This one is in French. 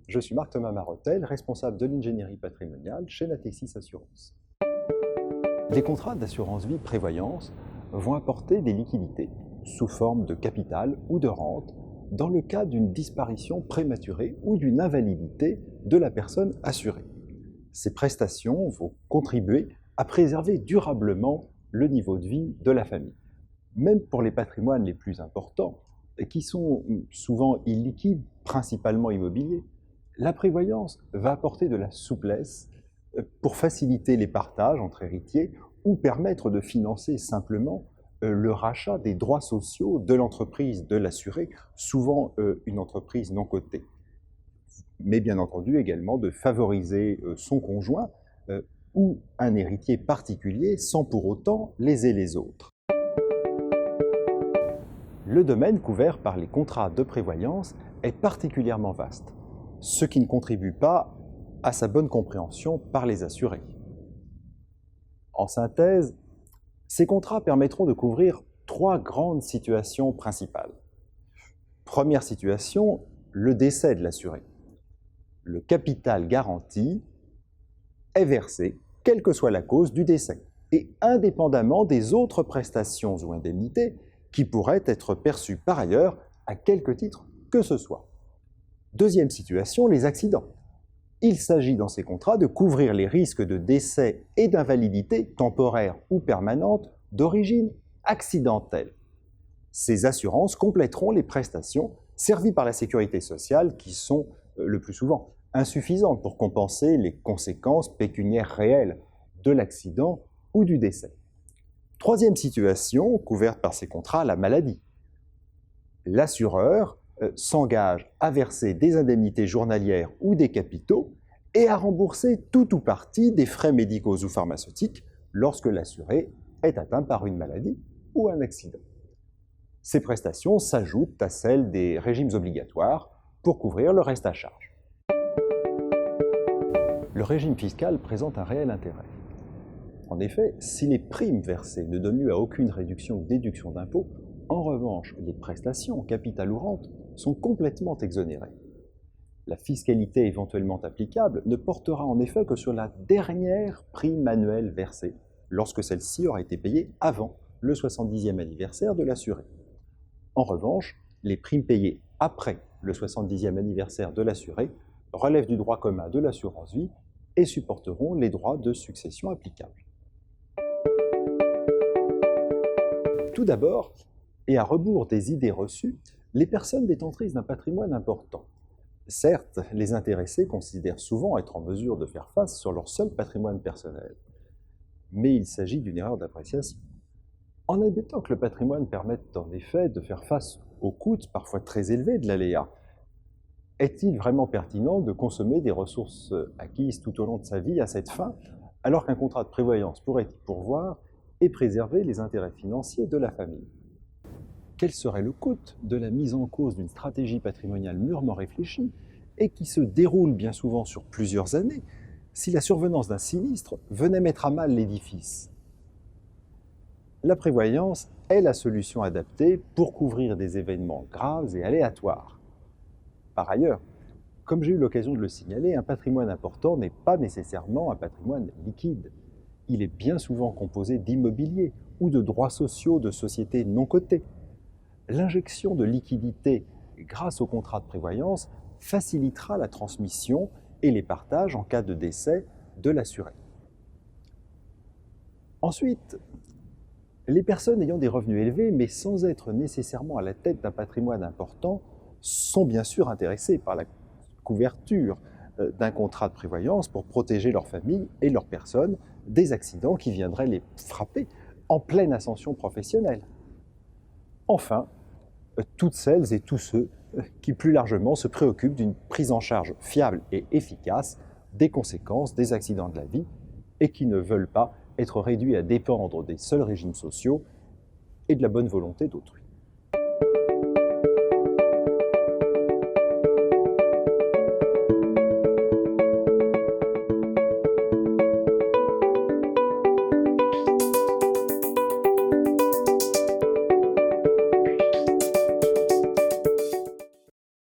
Je suis Marc-Thomas Marotel, responsable de l'ingénierie patrimoniale chez Natixis Assurance. Les contrats d'assurance vie prévoyance vont apporter des liquidités sous forme de capital ou de rente dans le cas d'une disparition prématurée ou d'une invalidité de la personne assurée. Ces prestations vont contribuer à préserver durablement le niveau de vie de la famille. Même pour les patrimoines les plus importants, qui sont souvent illiquides, principalement immobiliers, la prévoyance va apporter de la souplesse pour faciliter les partages entre héritiers ou permettre de financer simplement le rachat des droits sociaux de l'entreprise de l'assuré, souvent une entreprise non cotée. Mais bien entendu également de favoriser son conjoint ou un héritier particulier sans pour autant léser les autres. Le domaine couvert par les contrats de prévoyance est particulièrement vaste, ce qui ne contribue pas à sa bonne compréhension par les assurés. En synthèse, ces contrats permettront de couvrir 3 grandes situations principales. Première situation, le décès de l'assuré. Le capital garanti est versé, quelle que soit la cause du décès, et indépendamment des autres prestations ou indemnités qui pourraient être perçues par ailleurs à quelque titre que ce soit. Deuxième situation, les accidents. Il s'agit dans ces contrats de couvrir les risques de décès et d'invalidité temporaire ou permanente d'origine accidentelle. Ces assurances compléteront les prestations servies par la sécurité sociale qui sont, le plus souvent, insuffisantes pour compenser les conséquences pécuniaires réelles de l'accident ou du décès. Troisième situation couverte par ces contrats, la maladie. L'assureur s'engage à verser des indemnités journalières ou des capitaux et à rembourser tout ou partie des frais médicaux ou pharmaceutiques lorsque l'assuré est atteint par une maladie ou un accident. Ces prestations s'ajoutent à celles des régimes obligatoires pour couvrir le reste à charge. Le régime fiscal présente un réel intérêt. En effet, si les primes versées ne donnent lieu à aucune réduction ou déduction d'impôt, en revanche, les prestations, capital ou rente, sont complètement exonérées. La fiscalité éventuellement applicable ne portera en effet que sur la dernière prime annuelle versée, lorsque celle-ci aura été payée avant le 70e anniversaire de l'assuré. En revanche, les primes payées après le 70e anniversaire de l'assuré relèvent du droit commun de l'assurance vie et supporteront les droits de succession applicables. Tout d'abord, et à rebours des idées reçues, les personnes détentrices d'un patrimoine important. Certes, les intéressés considèrent souvent être en mesure de faire face sur leur seul patrimoine personnel, mais il s'agit d'une erreur d'appréciation. En admettant que le patrimoine permette en effet de faire face aux coûts parfois très élevés de l'aléa, est-il vraiment pertinent de consommer des ressources acquises tout au long de sa vie à cette fin, alors qu'un contrat de prévoyance pourrait y pourvoir et préserver les intérêts financiers de la famille? Quel serait le coût de la mise en cause d'une stratégie patrimoniale mûrement réfléchie et qui se déroule bien souvent sur plusieurs années si la survenance d'un sinistre venait mettre à mal l'édifice? La prévoyance est la solution adaptée pour couvrir des événements graves et aléatoires. Par ailleurs, comme j'ai eu l'occasion de le signaler, un patrimoine important n'est pas nécessairement un patrimoine liquide. Il est bien souvent composé d'immobilier ou de droits sociaux de sociétés non cotées. L'injection de liquidités grâce au contrat de prévoyance facilitera la transmission et les partages en cas de décès de l'assuré. Ensuite, les personnes ayant des revenus élevés mais sans être nécessairement à la tête d'un patrimoine important sont bien sûr intéressées par la couverture d'un contrat de prévoyance pour protéger leur famille et leurs personnes des accidents qui viendraient les frapper en pleine ascension professionnelle. Enfin, toutes celles et tous ceux qui plus largement se préoccupent d'une prise en charge fiable et efficace des conséquences des accidents de la vie et qui ne veulent pas être réduits à dépendre des seuls régimes sociaux et de la bonne volonté d'autrui.